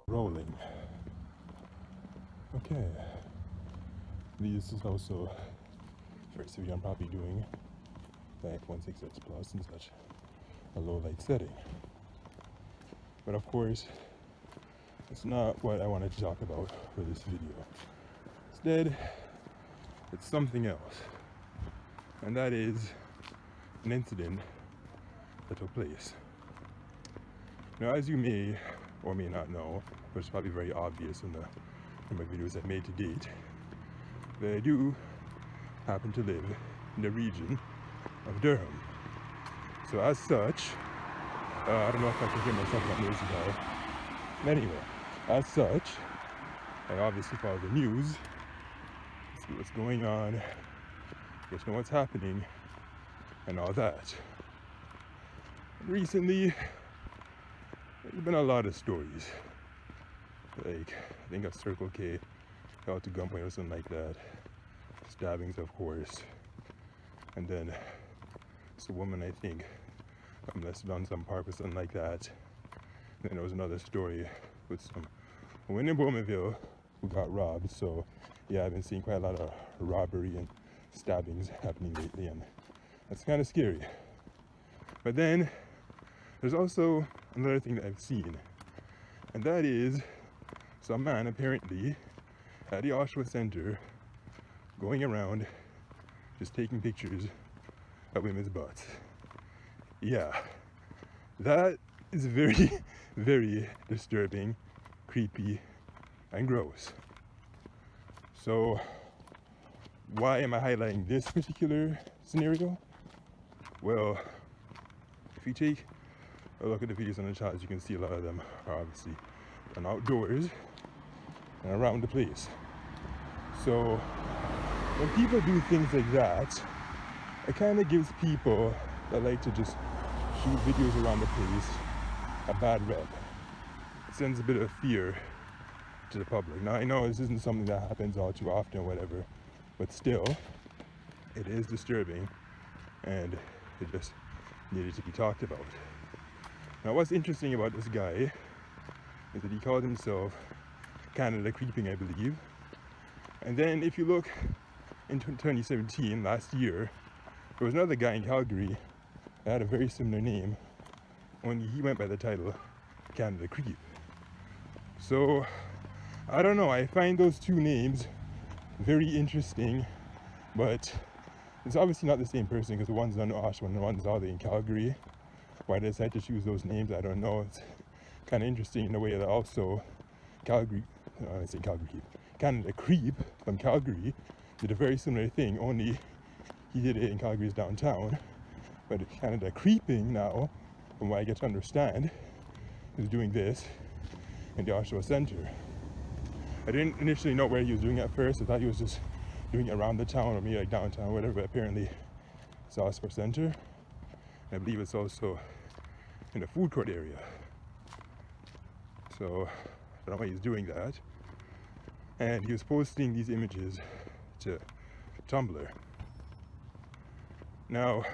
Rolling. Okay. This is also first video I'm probably doing like 1.6x plus in such a low light setting. But of course, it's not what I wanted to talk about for this video. Instead, it's something else. And that is an incident that took place. Now, as you may or may not know, but it's probably very obvious in my videos I've made to date, that I do happen to live in the region of Durham. So as such, I don't know if I can hear myself on noisy now. Anyway, as such, I obviously follow the news, see what's going on, get to know what's happening, and all that. Recently, there's been a lot of stories. Like, I think a Circle K held to gunpoint or something like that. Stabbings, of course. And then, it's a woman, I think, molested on some park or something like that. And then there was another story with some women in Bowmanville who got robbed. So, yeah, I've been seeing quite a lot of robbery and stabbings happening lately, and that's kind of scary. But then, there's also another thing that I've seen, and that is some man apparently at the Oshawa Center going around just taking pictures of women's butts. Yeah, that is very, very disturbing, creepy, and gross. So, why am I highlighting this particular scenario? Well, if you take a look at the videos on the channel, you can see a lot of them are obviously done outdoors and around the place. So when people do things like that, it kind of gives people that like to just shoot videos around the place a bad rep. It sends a bit of fear to the public. Now I know this isn't something that happens all too often or whatever, but still, it is disturbing and it just needed to be talked about. Now what's interesting about this guy is that he called himself Canada Creeping, I believe. And then if you look in 2017, last year, there was another guy in Calgary that had a very similar name, only he went by the title Canada Creep. So, I don't know, I find those two names very interesting, but it's obviously not the same person because the one's on Oshawa and the one's all in Calgary. Why they decided to choose those names, I don't know. It's kind of interesting in a way that also Canada Creep from Calgary did a very similar thing, only he did it in Calgary's downtown. But Canada Creeping now, from what I get to understand, is doing this in the Oshawa Center. I didn't initially know where he was doing it at first. I thought he was just doing it around the town or maybe like downtown or whatever, but apparently it's the Oshawa Center. I believe it's also in the food court area. So I don't know why he's doing that. And he was posting these images to Tumblr. Now,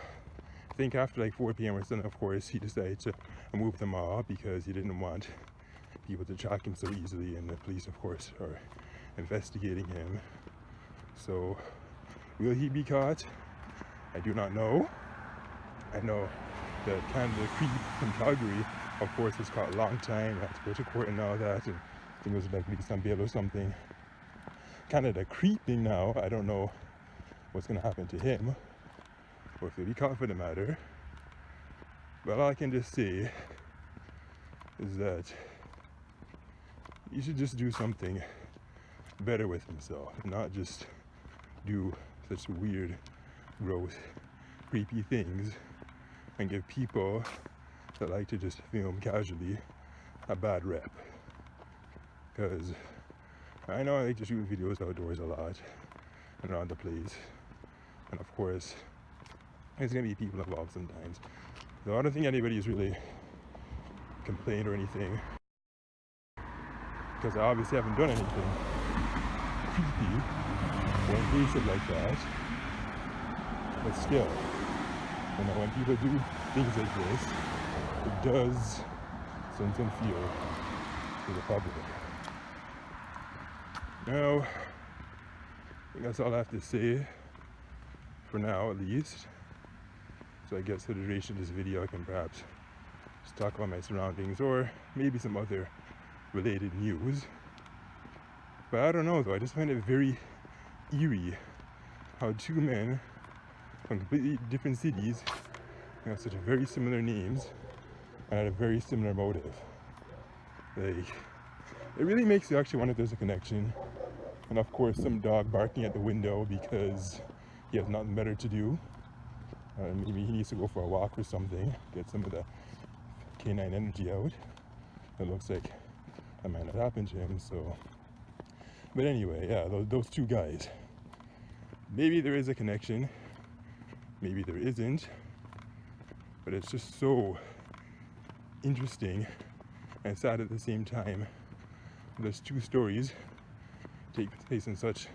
I think after like 4 p.m. or something, of course, he decided to remove them all because he didn't want people to track him so easily, and the police, of course, are investigating him. So, will he be caught? I do not know. I know that Canada Creep from Calgary, of course, was caught a long time, had to go to court and all that, and I think it was like released on bail or something. Canada Creeping now, I don't know what's going to happen to him, or if he'll be caught for the matter. But all I can just say is that he should just do something better with himself, not just do such weird, gross, creepy things and give people that like to just film casually a bad rep. Because I know I like to shoot videos outdoors a lot and around the place, and of course there's gonna be people involved sometimes. So I don't think anybody is really complained or anything, because I obviously haven't done anything creepy or invasive like that. But still, You know, when people do things like this, it does send some fear to the public. Now, I think that's all I have to say for now, at least. So I guess for the duration of this video, I can perhaps just talk about my surroundings or maybe some other related news. But I don't know though, I just find it very eerie how two men from completely different cities have such very similar names and had a very similar motive. Like, it really makes you actually wonder if there's a connection. And of course, some dog barking at the window because he has nothing better to do. Maybe he needs to go for a walk or something, get some of the canine energy out. It looks like that might not happen to him, so. But anyway, yeah, those two guys. Maybe there is a connection, maybe there isn't, but it's just so interesting and sad at the same time. There's two stories take place in such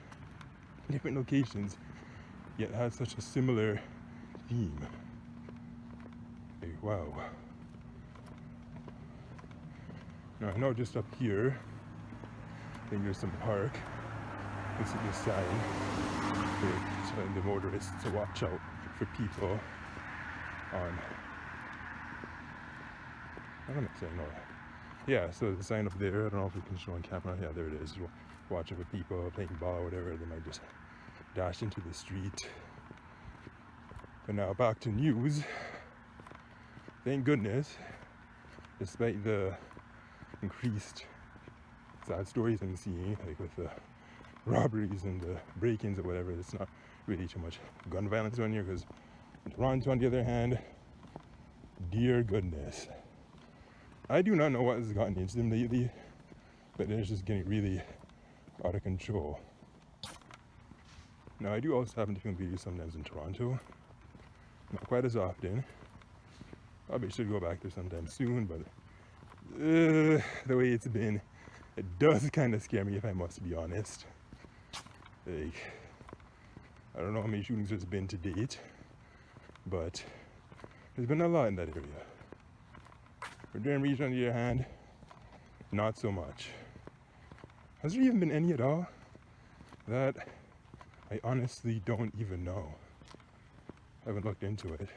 different locations, yet have such a similar theme. Like, wow. Now I know just up here, I think there's some park. You see this sign for telling the motorists to watch out for people on. I don't know, saying no. Yeah, so the sign up there, I don't know if we can show on camera. Yeah, there it is. Watching for people playing ball or whatever, they might just dash into the street. But now back to news. Thank goodness, despite the increased sad stories I'm seeing, like with the robberies and the break-ins or whatever, it's not really too much gun violence on here, because in Toronto, on the other hand, dear goodness, I do not know what has gotten into them lately, but it's just getting really out of control. Now I do also happen to film videos sometimes in Toronto, not quite as often. Probably should go back there sometime soon, but the way it's been, it does kind of scare me, if I must be honest. Like, I don't know how many shootings there's been to date, but there's been a lot in that area. For Durham region, on the other hand, not so much. Has there even been any at all? That I honestly don't even know. I haven't looked into it.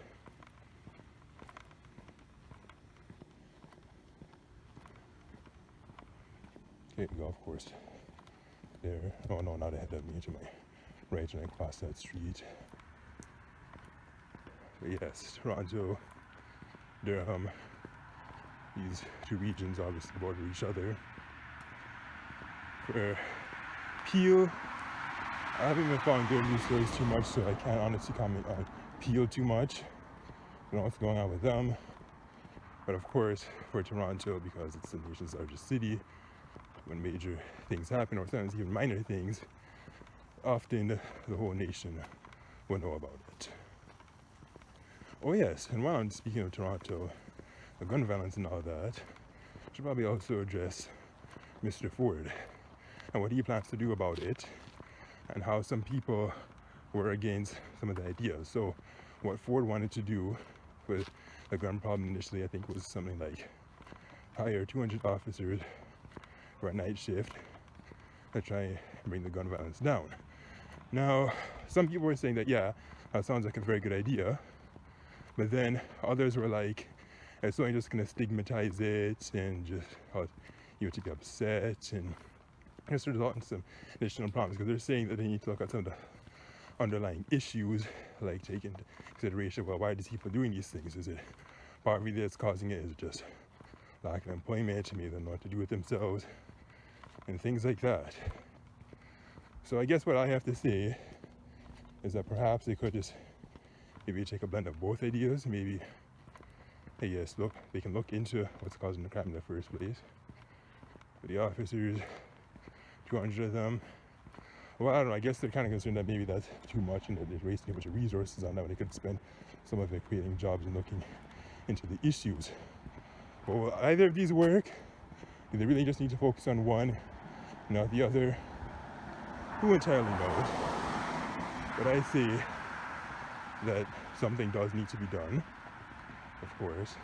Okay, golf course there. Oh no, not ahead of me, to my right when I cross that street. But yes, Toronto, Durham, these two regions obviously border each other. For Peel, I haven't been following their news stories too much, so I can't honestly comment on Peel too much. I don't know what's going on with them. But of course, for Toronto, because it's the nation's largest city, when major things happen, or sometimes even minor things, often the whole nation will know about it. Oh yes, and while I'm speaking of Toronto, the gun violence and all that, I should probably also address Mr. Ford and what he plans to do about it, and how some people were against some of the ideas. So what Ford wanted to do with the gun problem initially, I think, was something like hire 200 officers for a night shift to try and bring the gun violence down. Now, some people were saying that, yeah, that sounds like a very good idea, but then others were like, it's only just going to stigmatize it and just cause you to be upset and just result in some additional problems, because they're saying that they need to look at some of the underlying issues, like take into consideration, well, why are these people doing these things? Is it poverty that's causing it? Is it just lack of employment, maybe they don't know what to do with themselves, and things like that. So I guess what I have to say is that perhaps they could just maybe take a blend of both ideas. Maybe, hey, yes, look, they can look into what's causing the crime in the first place. For the officers, 200 of them, well, I don't know, I guess they're kind of concerned that maybe that's too much and that they're wasting too much resources on that when they could spend some of it creating jobs and looking into the issues. But will either of these work? Do they really just need to focus on one, not the other? Who entirely knows? But I say that something does need to be done, of course,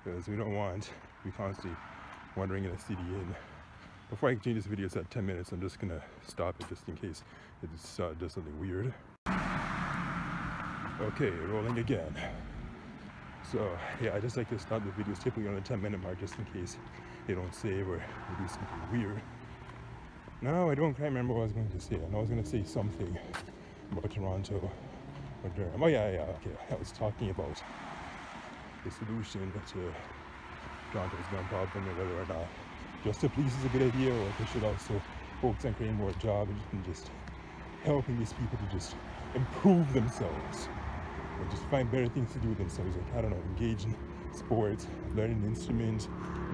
because we don't want to be constantly wandering in a city. And before I continue this video, it's at 10 minutes, I'm just gonna stop it just in case it does something weird. Okay, rolling again. So yeah, I just like to stop the videos typically on the 10-minute mark just in case they don't save or they do something weird. No, I can't remember what I was going to say. I know I was going to say something about Toronto or Durham. Oh yeah, okay. I was talking about the solution to Toronto's gun problem and whether or not just the police is a good idea, or if they should also focus on creating more jobs and just helping these people to just improve themselves, or just find better things to do with themselves, like, I don't know, engage in sports, learn an instrument,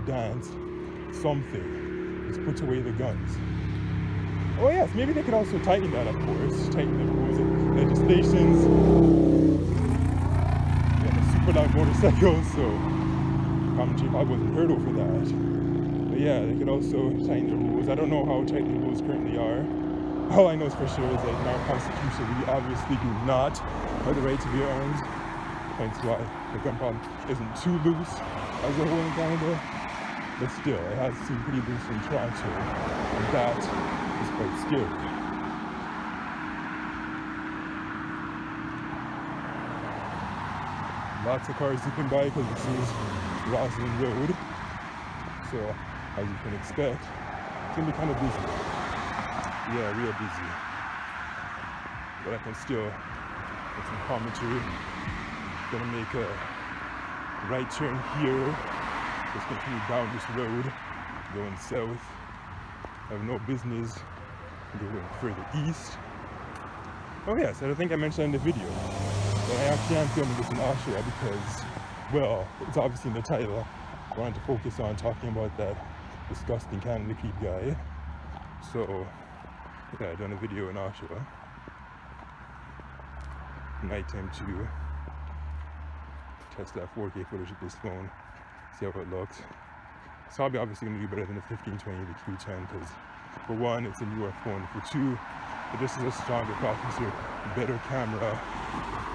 dance, something. Just put away the guns. Oh yes, maybe they could also tighten that, of course, tighten the rules and legislations. Yeah, the super loud motorcycles, so commentary probably wasn't heard over that. But yeah, they could also tighten the rules. I don't know how tight the rules currently are. All I know for sure is that in our Constitution, we obviously do not have the right to bear arms. Hence why the gun problem isn't too loose as a whole in Canada. But still, it has seemed pretty loose in Toronto, and that is quite scary. Lots of cars zipping by because this is Roslyn Road. So, as you can expect, it's gonna be kind of busy. Yeah, real busy. But I can still get some commentary. Gonna make a right turn here. Just continue down this road, going south. I have no business going further east. Oh yes, I think I mentioned in the video that I actually am filming this in Oshawa because, well, it's obviously in the title. I wanted to focus on talking about that disgusting Canada creep guy. So, yeah, I've done a video in Oshawa. Nighttime too. Test that 4K footage with this phone. See how it looks. It's probably obviously going to do better than the 1520, the Q10, because for one, it's a newer phone. For two, it just is a stronger processor, better camera,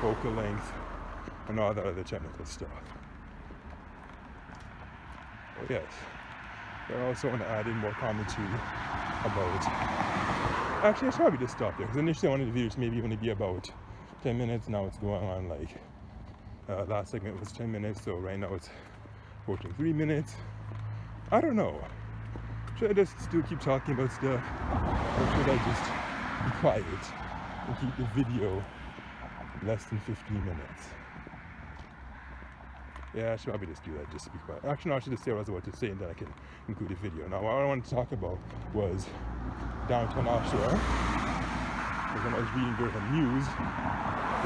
focal length, and all that other technical stuff. Oh yes, I also want to add in more commentary about. Actually, I should probably just stop there because initially I wanted the videos maybe only be about 10 minutes. Now it's going on like last segment was 10 minutes, so right now it's 43 minutes. I don't know. Should I just still keep talking about stuff, or should I just be quiet and keep the video less than 15 minutes? Yeah, I should probably just do that, just to be quiet. Actually, no, I should just say what I was about to say and then I can include the video. Now, what I wanted to talk about was downtown Oshawa. Because when I was reading the news,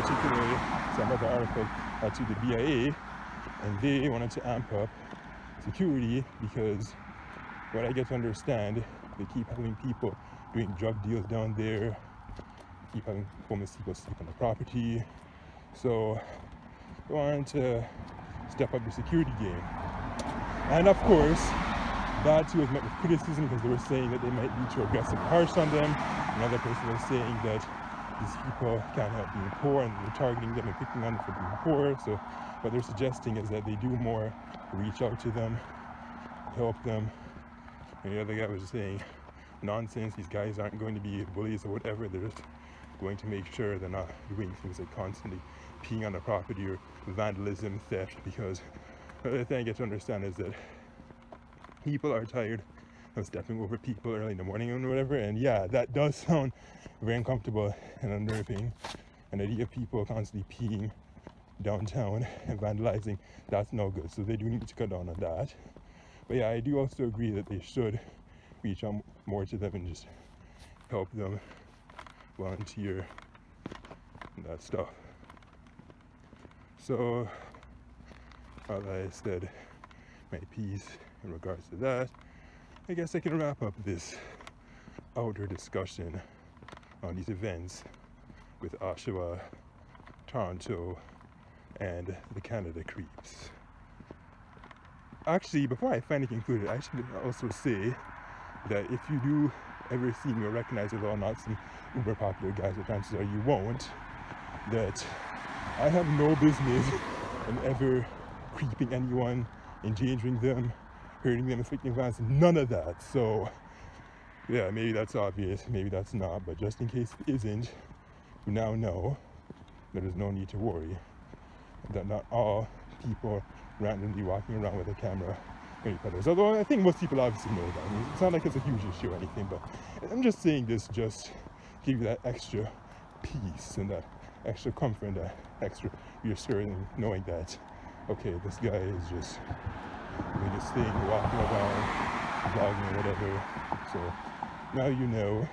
particularly some other article to the BIA, and they wanted to amp up security because what I get to understand, they keep having people doing drug deals down there, keep having homeless people sleep on the property. So they wanted to step up the security game. And of course, that too was met with criticism because they were saying that they might be too aggressive and harsh on them. Another person was saying that these people can't help being poor and they're targeting them and picking on them for being poor. So what they're suggesting is that they do more to reach out to them, help them. And the other guy was saying, nonsense, these guys aren't going to be bullies or whatever, they're just going to make sure they're not doing things like constantly peeing on the property or vandalism, theft, because the other thing I get to understand is that people are tired of stepping over people early in the morning and whatever, and yeah, that does sound very uncomfortable and unnerving. And the idea of people constantly peeing downtown and vandalizing, that's no good, so they do need to cut down on that. But yeah, I do also agree that they should reach out more to them and just help them, volunteer, and that stuff. So, as I said my piece in regards to that, I guess I can wrap up this outer discussion on these events with Oshawa, Toronto, and the Canada creeps. Actually, before I finally conclude, I should also say that if you do ever seen me or recognize it or not some uber popular guys, but chances are you won't, that I have no business in ever creeping anyone, endangering them, hurting them, inflicting violence, none of that. So yeah, maybe that's obvious, maybe that's not, but just in case it isn't, you now know that there's no need to worry, that not all people randomly walking around with a camera are each others. Although I think most people obviously know that. I mean, it's not like it's a huge issue or anything, but I'm just saying this just give you that extra peace and that extra comfort and that extra reassuring knowing that, okay, this guy is just doing his thing, walking around, vlogging or whatever. So now you know,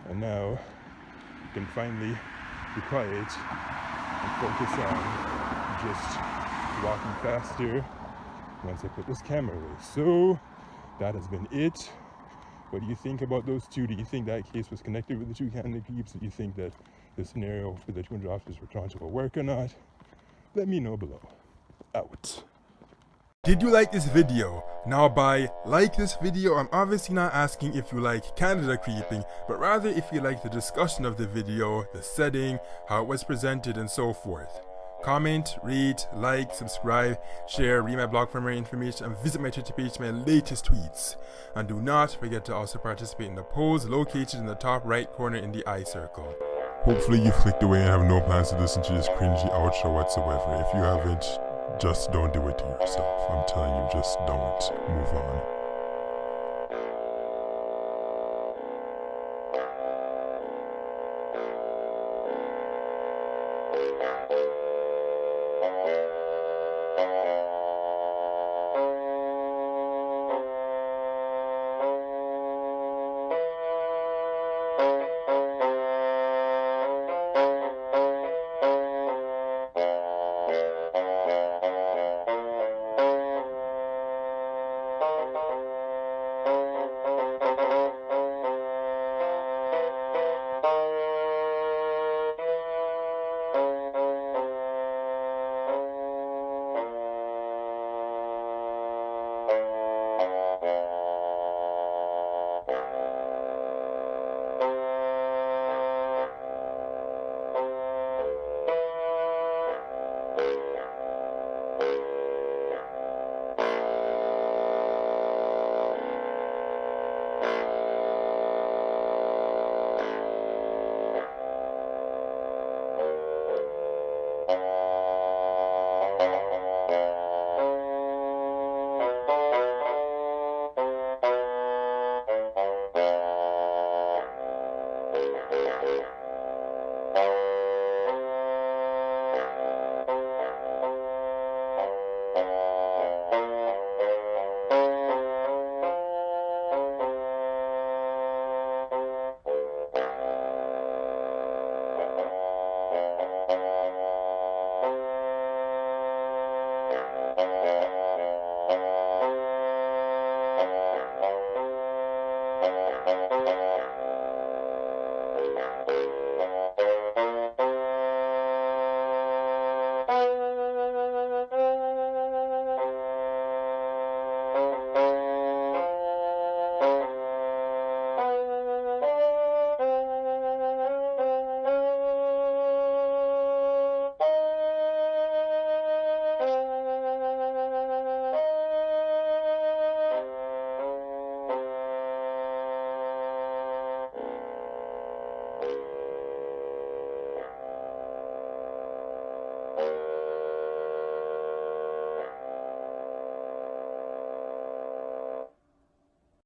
and now you can finally be quiet and focus on just walking faster once I put this camera away. So that has been it. What do you think about those two? Do you think that case was connected with the two candidate creeps? Do you think that the scenario for the 200 officers were trying to work or not? Let me know below. Out. Did you like this video? Now by like this video, I'm obviously not asking if you like Canada creeping, but rather if you like the discussion of the video, the setting, how it was presented, and so forth. Comment, rate, like, subscribe, share, read my blog for more information, and visit my Twitter page for my latest tweets. And do not forget to also participate in the polls located in the top right corner in the eye circle. Hopefully you clicked away and have no plans to listen to this cringy outro whatsoever. If you haven't, just don't do it to yourself. I'm telling you, just don't. Move on.